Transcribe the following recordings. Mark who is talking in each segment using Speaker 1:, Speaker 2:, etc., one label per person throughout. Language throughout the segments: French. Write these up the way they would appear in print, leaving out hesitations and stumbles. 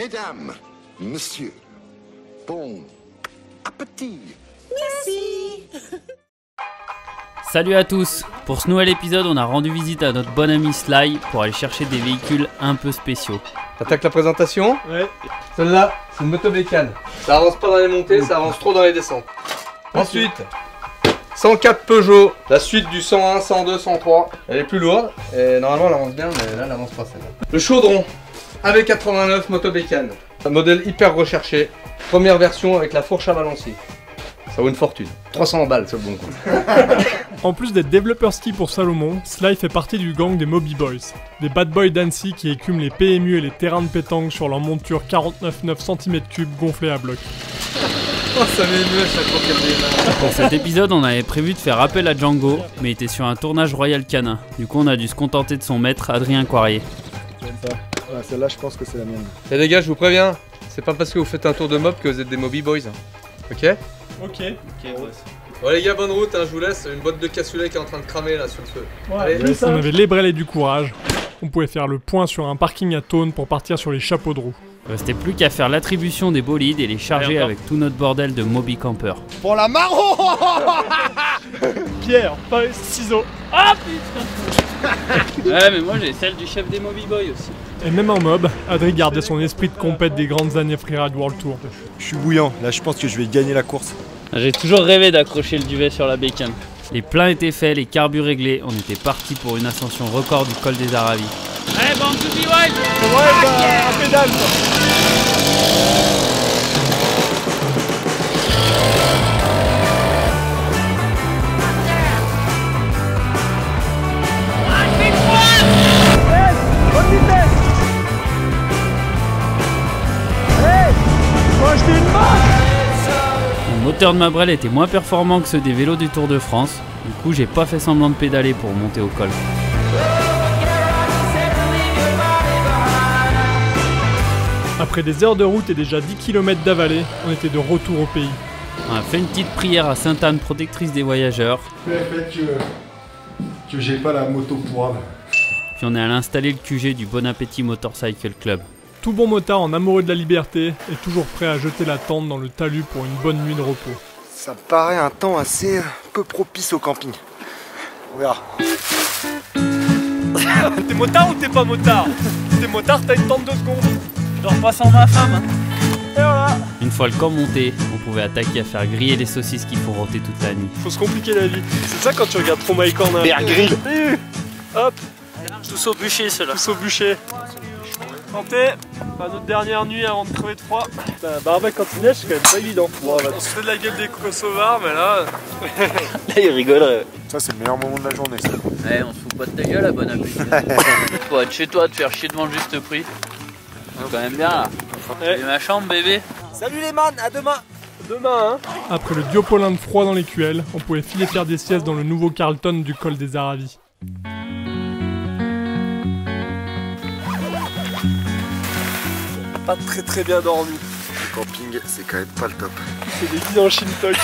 Speaker 1: Mesdames, messieurs, bon appétit.
Speaker 2: Merci.
Speaker 3: Salut à tous. Pour ce nouvel épisode, on a rendu visite à notre bon ami Sly pour aller chercher des véhicules un peu spéciaux.
Speaker 4: T'attaques la présentation?
Speaker 5: Ouais.
Speaker 4: Celle-là, c'est une moto bécane. Ça avance pas dans les montées, ça avance trop dans les descentes. Ensuite, 104 Peugeot, la suite du 101, 102, 103. Elle est plus lourde et normalement elle avance bien, mais là elle avance pas celle-là. Le chaudron, AV89 moto bécane. Un modèle hyper recherché. Première version avec la fourche à balancier. Ça vaut une fortune. 300 balles sur le bon coup.
Speaker 5: En plus d'être développeur ski pour Salomon, Sly fait partie du gang des Moby Boys, des bad boys d'Annecy qui écument les PMU et les terrains de pétanque sur leur monture 49,9 cm3 gonflée à bloc.
Speaker 4: Oh, ça m'émeut à chaque fois qu'elle démarre.
Speaker 3: Pour cet épisode, on avait prévu de faire appel à Django, mais il était sur un tournage Royal Canin. Du coup, on a dû se contenter de son maître, Adrien Coirier.
Speaker 6: J'aime ça. Ouais, celle-là, je pense que c'est la mienne.
Speaker 4: Et les gars, je vous préviens, c'est pas parce que vous faites un tour de mob que vous êtes des Moby Boys. Ok?
Speaker 5: Ok.
Speaker 4: Bon les gars, bonne route, hein, je vous laisse. Une boîte de cassoulet qui est en train de cramer là sur le feu. Allez.
Speaker 5: On avait l'ébrel et du courage. On pouvait faire le point sur un parking à Thônes pour partir sur les chapeaux de roue.
Speaker 3: Il restait plus qu'à faire l'attribution des bolides et les charger avec tout notre bordel de Moby Camper.
Speaker 6: Pour la marron.
Speaker 5: Pierre, pain, ciseaux.
Speaker 3: Ah putain. Ouais, mais moi j'ai celle du chef des Moby Boys aussi.
Speaker 5: Et même en mob, Adri gardait son esprit de compète des grandes années Freeride World Tour.
Speaker 6: Je suis bouillant. Là, je pense que je vais gagner la course.
Speaker 3: J'ai toujours rêvé d'accrocher le duvet sur la bécane. Les pleins étaient faits, les carbus réglés, on était parti pour une ascension record du col des Aravis. Allez, Born to be Wild.
Speaker 5: Ouais, bah, à pédale.
Speaker 3: Le moteur de ma brelle était moins performant que ceux des vélos du Tour de France. Du coup, j'ai pas fait semblant de pédaler pour monter au col.
Speaker 5: Après des heures de route et déjà 10 km d'avalée, on était de retour au pays.
Speaker 3: On a fait une petite prière à Sainte-Anne, protectrice des voyageurs.
Speaker 6: Le fait que j'ai pas la moto pourrave.
Speaker 3: Puis on est allé installer le QG du Bon Appétit Motorcycle Club.
Speaker 5: Tout bon motard en amoureux de la liberté est toujours prêt à jeter la tente dans le talus pour une bonne nuit de repos.
Speaker 6: Ça me paraît un temps assez peu propice au camping. On verra.
Speaker 5: T'es motard ou t'es pas motard? T'es motard, t'as une tente de secondes.
Speaker 3: Je dors pas sans ma femme, hein.
Speaker 5: Et voilà.
Speaker 3: Une fois le camp monté, on pouvait attaquer à faire griller les saucisses qui font rôter toute la nuit.
Speaker 5: Faut se compliquer la vie. C'est ça quand tu regardes trop Mike Horner.
Speaker 6: Bear Grill.
Speaker 5: Hop,
Speaker 3: Tous au bûcher, ceux-là.
Speaker 5: tous au bûcher. Santé. Pas notre dernière nuit avant de crever de froid. Barbecue quand il neige, c'est quand même pas évident. Bon, on se fait de la gueule des Kosovars, mais là...
Speaker 3: Là, il rigolerait.
Speaker 6: Ça, c'est le meilleur moment de la journée, ça.
Speaker 3: Ouais, on se fout pas de ta gueule, à Bon Appétit. Faut être chez toi, te faire chier devant le juste prix. C'est quand même bien, là. Et ma chambre, bébé.
Speaker 5: Salut les man, à demain. Demain, hein. Après le diopolin de froid dans les QL, on pouvait filer faire des siestes dans le nouveau Carlton du col des Aravis. Pas très bien dormi.
Speaker 6: Le camping, c'est quand même pas le top.
Speaker 5: C'est des guides en Shintok.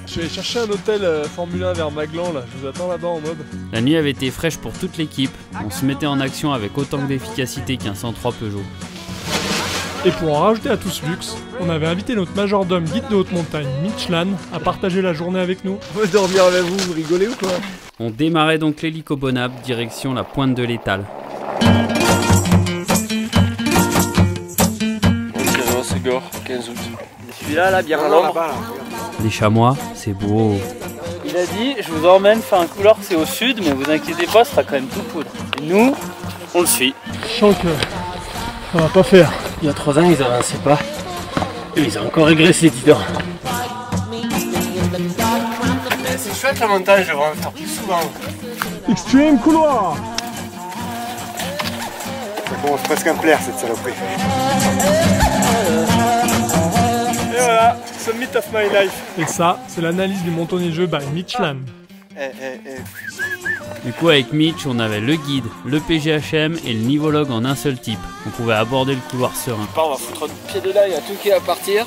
Speaker 5: Je vais aller chercher un hôtel Formule 1 vers Maglan, là. Je vous attends là-bas en mode.
Speaker 3: La nuit avait été fraîche pour toute l'équipe. On se mettait en action avec autant d'efficacité qu'un 103 Peugeot.
Speaker 5: Et pour en rajouter à tout ce luxe, on avait invité notre majordome guide de haute montagne, Mitch Lan, à partager la journée avec nous.
Speaker 6: On va dormir avec vous, vous rigolez ou quoi?
Speaker 3: On démarrait donc l'hélico Bonab, direction la pointe de l'Étale.
Speaker 4: Ségor, 15 août.
Speaker 7: Celui-là, là, bien à l'ombre.
Speaker 3: Les chamois, c'est beau.
Speaker 7: Il a dit, je vous emmène faire un couloir, c'est au sud, mais vous inquiétez pas, ce sera quand même tout poudre. Et nous, on le suit.
Speaker 5: Je sens que ça va pas faire.
Speaker 7: Il y a 3 ans, ils avançaient pas. Et ils ont encore régressé, dis donc.
Speaker 4: C'est chouette la montagne, je devrais en faire plus souvent.
Speaker 5: Extreme couloir.
Speaker 6: Ça commence presque à me plaire, cette saloperie.
Speaker 5: Et voilà, Summit of my life. Et ça, c'est l'analyse du montagneux by Mitch Lan.
Speaker 3: Du coup, avec Mitch, on avait le guide, le PGHM et le nivologue en un seul type. On pouvait aborder le couloir serein.
Speaker 7: On va foutre notre pied dedans, il y a tout qui est à partir.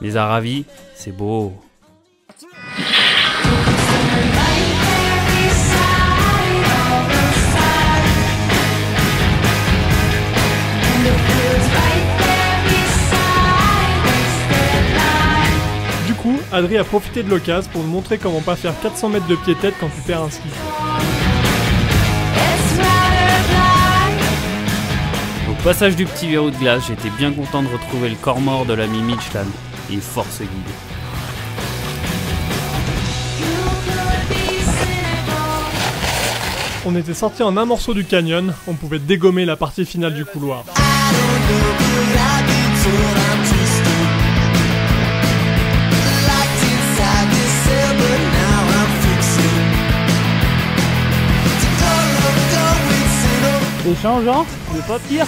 Speaker 3: Les Aravis, c'est beau.
Speaker 2: Right there.
Speaker 5: Adri a profité de l'occasion pour nous montrer comment pas faire 400 mètres de pied-tête quand tu perds un ski.
Speaker 3: Au passage du petit verrou de glace, j'étais bien content de retrouver le corps mort de l'ami Mitchland. Il est fort ce guide.
Speaker 5: On était sorti en un morceau du canyon, on pouvait dégommer la partie finale du couloir.
Speaker 7: C'est changeant, mais pas pire.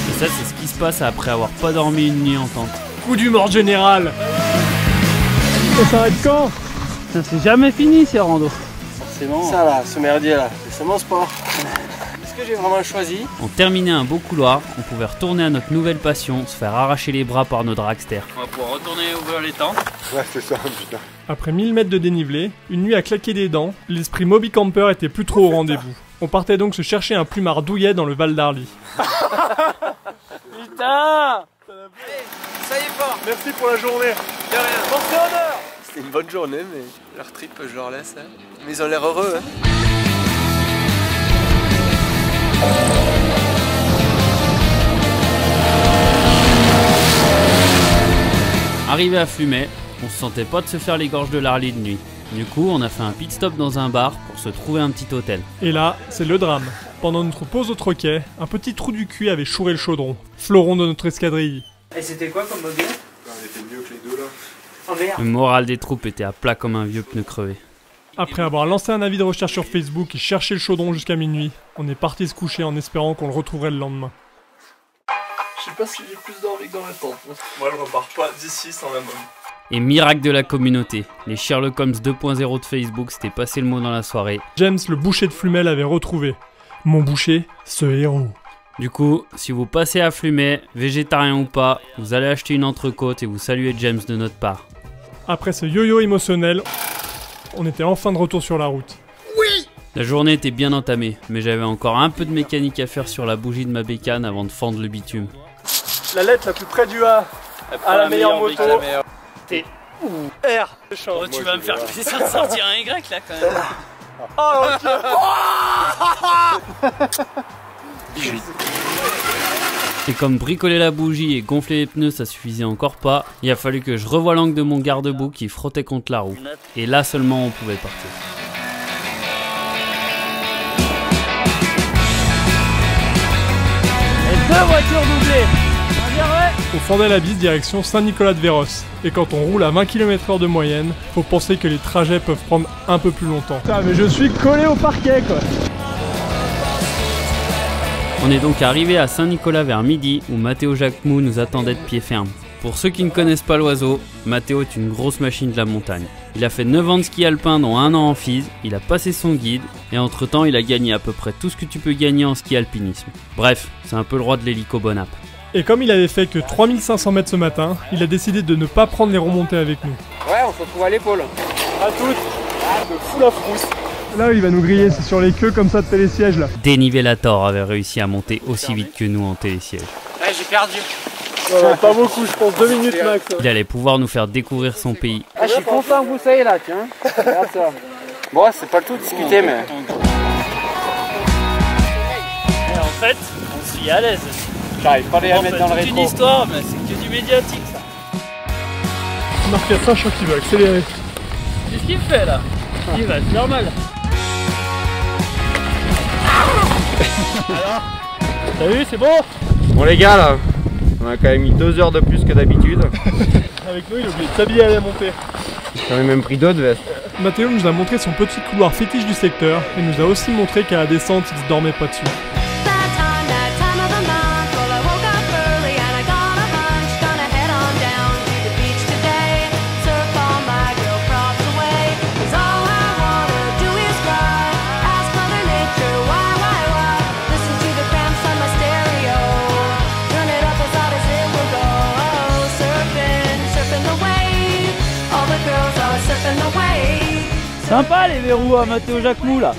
Speaker 3: Et ça, c'est ce qui se passe après avoir pas dormi une nuit en tente.
Speaker 5: Coup du mort général. Ça s'arrête quand?
Speaker 7: Ça c'est jamais fini ces randos. Forcément.
Speaker 4: Ça là, ce merdier là, c'est mon sport. Est-ce que j'ai vraiment choisi?
Speaker 3: On terminait un beau couloir, on pouvait retourner à notre nouvelle passion, se faire arracher les bras par nos dragsters.
Speaker 7: On va pouvoir retourner ouvrir les tentes.
Speaker 1: Ouais, c'est ça, putain.
Speaker 5: Après 1000 mètres de dénivelé, une nuit à claquer des dents, l'esprit Moby Camper était plus trop au rendez-vous. On partait donc se chercher un plumard douillet dans le Val d'Arly.
Speaker 7: Putain!
Speaker 4: Ça y est fort.
Speaker 5: Merci pour la journée.
Speaker 4: De rien. Portez honneur. C'était une bonne journée, mais leur trip, je leur laisse. Hein. Mais ils ont l'air heureux. Hein.
Speaker 3: Arrivé à Flumet, on se sentait pas de se faire les gorges de l'Arly de nuit. Du coup, on a fait un pit stop dans un bar pour se trouver un petit hôtel.
Speaker 5: Et là, c'est le drame. Pendant notre pause au troquet, un petit trou du cul avait chouré le chaudron, fleuron de notre escadrille.
Speaker 7: Et c'était quoi comme mobile?
Speaker 1: On était mieux que les deux là.
Speaker 7: Oh merde!
Speaker 3: Le moral des troupes était à plat comme un vieux pneu crevé.
Speaker 5: Après avoir lancé un avis de recherche sur Facebook et cherché le chaudron jusqu'à minuit, on est parti se coucher en espérant qu'on le retrouverait le lendemain.
Speaker 4: Je sais pas si j'ai plus d'envie que dans la tente. Moi, je repars pas d'ici sans la bonne.
Speaker 3: Et miracle de la communauté, les Sherlock Holmes 2.0 de Facebook s'étaient passé le mot dans la soirée.
Speaker 5: James, le boucher de Flumet, l'avait retrouvé. Mon boucher, ce héros.
Speaker 3: Du coup, si vous passez à Flumet, végétarien ou pas, vous allez acheter une entrecôte et vous saluez James de notre part.
Speaker 5: Après ce yo-yo émotionnel, on était enfin de retour sur la route.
Speaker 3: La journée était bien entamée, mais j'avais encore un peu de mécanique à faire sur la bougie de ma bécane avant de fendre le bitume.
Speaker 5: La lettre la plus près du A à la meilleure moto.
Speaker 7: T
Speaker 5: ou R.
Speaker 7: Oh, tu vas me faire plaisir de sortir un Y là quand même.
Speaker 5: Oh, ok.
Speaker 3: Et comme bricoler la bougie et gonfler les pneus ça suffisait encore pas, il a fallu que je revoie l'angle de mon garde-boue qui frottait contre la roue. Et là seulement on pouvait partir.
Speaker 7: Et 2 voitures doublées.
Speaker 5: On fendait la bise direction Saint-Nicolas-de-Véros. Et quand on roule à 20 km/h de moyenne, faut penser que les trajets peuvent prendre un peu plus longtemps. Putain, mais je suis collé au parquet quoi.
Speaker 3: On est donc arrivé à Saint-Nicolas vers midi où Mathéo Jacquemou nous attendait de pied ferme. Pour ceux qui ne connaissent pas l'oiseau, Mathéo est une grosse machine de la montagne. Il a fait 9 ans de ski alpin dont 1 an en FIS, il a passé son guide et entre temps il a gagné à peu près tout ce que tu peux gagner en ski alpinisme. Bref, c'est un peu le roi de l'hélico Bonap.
Speaker 5: Et comme il avait fait que 3500 mètres ce matin, il a décidé de ne pas prendre les remontées avec nous.
Speaker 4: Ouais, on se retrouve à l'épaule.
Speaker 5: À toutes. Ah, me fout la frousse. Là où il va nous griller, c'est sur les queues comme ça de télésiège là.
Speaker 3: Dénivelator avait réussi à monter aussi vite que nous en télésiège.
Speaker 7: Ouais, j'ai perdu.
Speaker 5: Pas beaucoup, je pense 2 minutes max.
Speaker 3: Il allait pouvoir nous faire découvrir son pays.
Speaker 7: Ah, je suis content que vous soyez là, tiens. Regarde ça.
Speaker 4: Bon, c'est pas le tout discuté, mais.
Speaker 7: Et en fait, on se vit à l'aise.
Speaker 4: J'arrive pas à les
Speaker 7: En
Speaker 4: remettre
Speaker 7: fait,
Speaker 4: dans le
Speaker 7: toute une
Speaker 4: rétro.
Speaker 7: histoire, mais c'est que du médiatique ça.
Speaker 5: Marc à ça, je crois qu'il va accélérer.
Speaker 7: Qu'est-ce qu'il fait là? Il va se faire mal. Alors? T'as vu, c'est bon?
Speaker 4: Bon, les gars, là, on a quand même mis 2 heures de plus que d'habitude.
Speaker 5: Avec nous, il a oublié de s'habiller à la montée.
Speaker 4: J'en ai même pris d'autres vestes.
Speaker 5: Mathéo nous a montré son petit couloir fétiche du secteur et nous a aussi montré qu'à la descente, il se dormait pas dessus.
Speaker 7: Sympa les verrous à Mathéo Jacquemou là.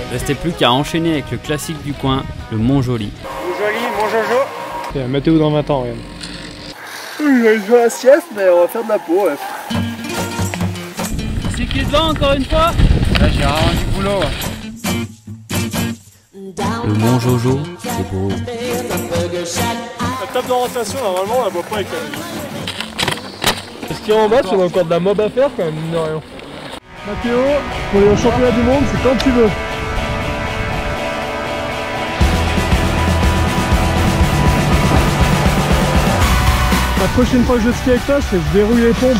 Speaker 3: Restait plus qu'à enchaîner avec le classique du coin, le Mont Joli.
Speaker 7: Joli, mon Jojo.
Speaker 5: Tiens, Mathéo dans 20 ans, regarde.
Speaker 4: Je vais jouer à la sieste, mais on va faire de la peau. Ouais.
Speaker 7: C'est qui devant encore une fois?
Speaker 2: Là j'ai vraiment du boulot.
Speaker 3: Le Mont Jojo, c'est beau.
Speaker 5: La table d'orientation, normalement, on la voit pas avec la musique. Est-ce qu'il y a en bas, parce qu'on a encore de la mob à faire quand même, mine de rien. Mathéo, pour aller au championnat du monde, c'est quand tu veux. La prochaine fois que je skie avec toi, je verrouille les pompes.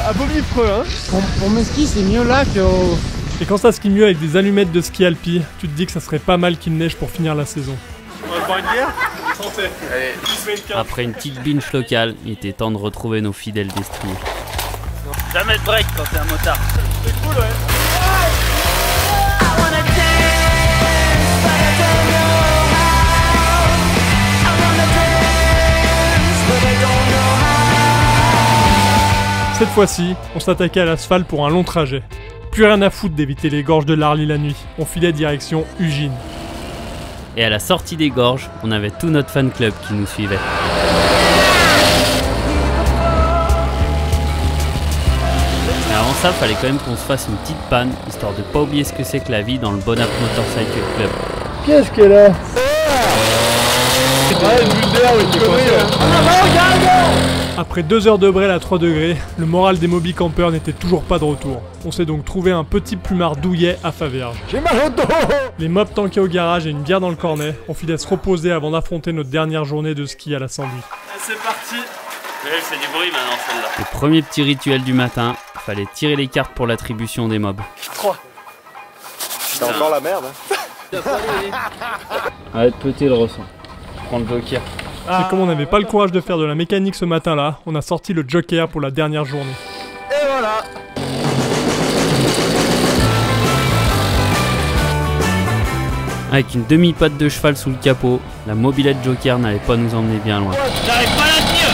Speaker 5: À Beauvifreux, hein.
Speaker 2: Pour mes skis, c'est mieux là que...
Speaker 5: Et quand ça skie mieux avec des allumettes de ski alpi, tu te dis que ça serait pas mal qu'il neige pour finir la saison. On va boire une bière ? Santé.
Speaker 4: Allez.
Speaker 3: Après une petite binge locale, il était temps de retrouver nos fidèles destriers.
Speaker 7: Jamais de break quand t'es un motard.
Speaker 5: C'est cool, ouais. Cette fois-ci, on s'attaquait à l'asphalte pour un long trajet. Plus rien à foutre d'éviter les gorges de l'Arly la nuit. On filait direction Ugine.
Speaker 3: Et à la sortie des gorges, on avait tout notre fan club qui nous suivait. Mais avant ça, fallait quand même qu'on se fasse une petite panne, histoire de pas oublier ce que c'est que la vie dans le Bonap Motorcycle Club.
Speaker 5: Qu'est-ce qu'elle a? Après 2 heures de braille à 3 degrés, le moral des Moby Campers n'était toujours pas de retour. On s'est donc trouvé un petit plumard douillet à Faverges. J'ai mal au dos! Les mobs tankés au garage et une bière dans le cornet, on filait se reposer avant d'affronter notre dernière journée de ski à la Sandy.
Speaker 7: C'est parti. Elle fait du bruit maintenant celle-là.
Speaker 3: Le premier petit rituel du matin, fallait tirer les cartes pour l'attribution des mobs.
Speaker 7: 3.
Speaker 1: C'est encore la merde. Hein.
Speaker 3: Arrête de péter le ressent. Je prends le joker.
Speaker 5: Et comme on n'avait pas le courage de faire de la mécanique ce matin-là, on a sorti le joker pour la dernière journée.
Speaker 4: Et voilà.
Speaker 3: Avec une demi-patte de cheval sous le capot, la mobilette joker n'allait pas nous emmener bien loin.
Speaker 7: J'arrive pas à la tenir.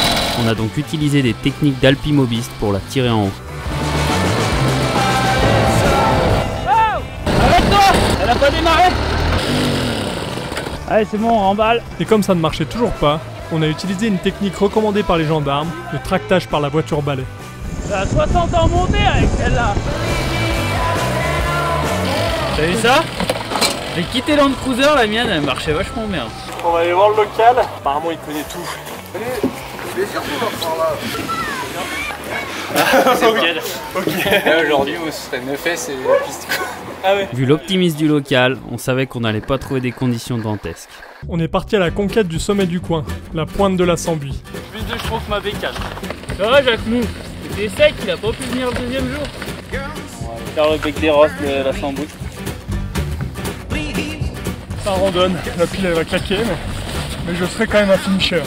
Speaker 3: On a donc utilisé des techniques d'alpimobiste pour la tirer en haut.
Speaker 7: Arrête-toi. Elle a pas démarré. Allez c'est bon, on remballe.
Speaker 5: Et comme ça ne marchait toujours pas, on a utilisé une technique recommandée par les gendarmes, le tractage par la voiture balai.
Speaker 7: T'as 60 ans monté avec celle-là. T'as vu ça? J'ai quitté Land Cruiser, la mienne elle marchait vachement bien.
Speaker 5: On va aller voir le local, apparemment il connaît tout.
Speaker 7: C'est lequel?
Speaker 2: Là aujourd'hui, vous serez mieux fait, c'est la piste.
Speaker 7: Ah ouais.
Speaker 3: Vu l'optimisme du local, on savait qu'on n'allait pas trouver des conditions dantesques.
Speaker 5: On est parti à la conquête du sommet du coin, la pointe de la Sambuie.
Speaker 7: Plus de chevaux que ma bécane. Ça va Jacquemou? C'était sec, il a pas pu venir le deuxième jour. On va faire le bec des rosses de la Sambouille.
Speaker 5: Ça randonne, la pile elle va claquer, mais je serai quand même un finisher.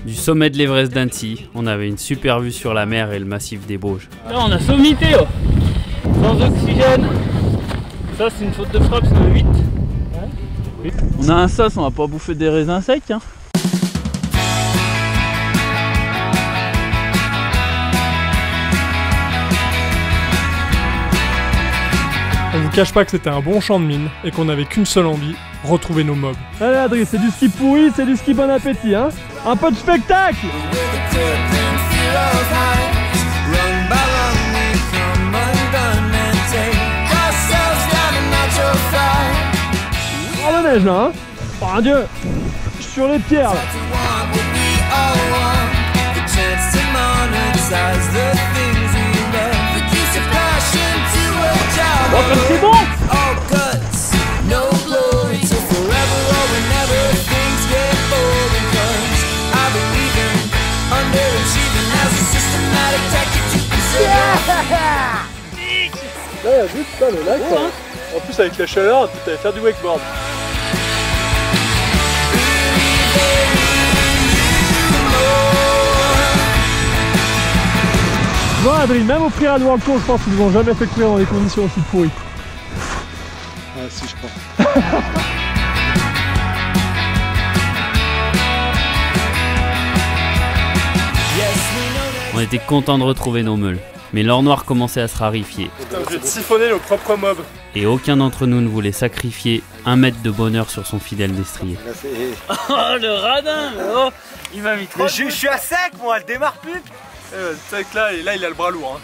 Speaker 3: Du sommet de l'Everest d'Annecy, on avait une super vue sur la mer et le massif des Bauges.
Speaker 7: Là on a sommité, oh. Sans oxygène. Ça c'est une faute de frappe, c'est le 8. Ouais. On a un sas, on va pas bouffer des raisins secs. Hein.
Speaker 5: On vous cache pas que c'était un bon champ de mine et qu'on avait qu'une seule envie, retrouver nos mobs. Allez Adrien, c'est du ski pourri, c'est du ski bon appétit, hein. Un peu de spectacle! Oh la neige là, hein. Oh un dieu, sur les pierres là.
Speaker 7: Oh comme c'est bon!
Speaker 5: Là, vu, putain, le lac, ça. En plus avec la chaleur, tu allais faire du wakeboard. Non, Adrien, même au Trial World Tour, je pense qu'ils nous ont jamais fait courir dans des conditions aussi pourries.
Speaker 1: Ah si, je crois.
Speaker 3: On était contents de retrouver nos meules, mais l'or noir commençait à se raréfier.
Speaker 5: Putain, je vais te siphonner nos propres mobs.
Speaker 3: Et aucun d'entre nous ne voulait sacrifier 1 mètre de bonheur sur son fidèle destrier.
Speaker 7: Oh le radin. Oh, il m'a mis trop.
Speaker 6: Je suis à sec, moi, elle démarre plus.
Speaker 5: C'est vrai que là, il a le bras lourd. Hein.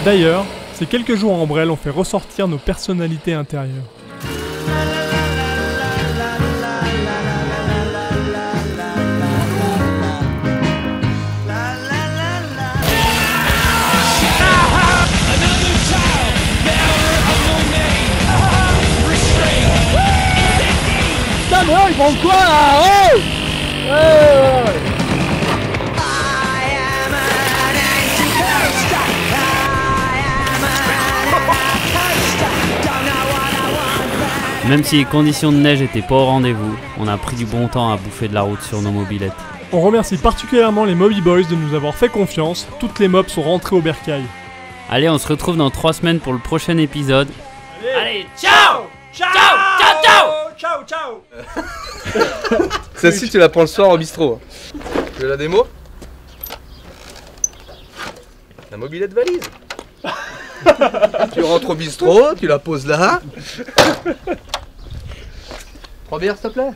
Speaker 5: D'ailleurs, ces quelques jours en Brel ont fait ressortir nos personnalités intérieures. Putain mais ils font quoi là? Oh
Speaker 3: Même si les conditions de neige étaient pas au rendez-vous, on a pris du bon temps à bouffer de la route sur nos mobilettes.
Speaker 5: On remercie particulièrement les Moby Boys de nous avoir fait confiance, toutes les mobs sont rentrées au bercail.
Speaker 3: Allez, on se retrouve dans 3 semaines pour le prochain épisode.
Speaker 7: Allez, ciao. Ciao. Ciao. Ciao.
Speaker 5: Ciao ciao.
Speaker 4: Celle-ci, tu la prends le soir au bistrot. Tu veux la démo? La mobilette valise. Tu rentres au bistrot, tu la poses là. 3 bières s'il te plaît.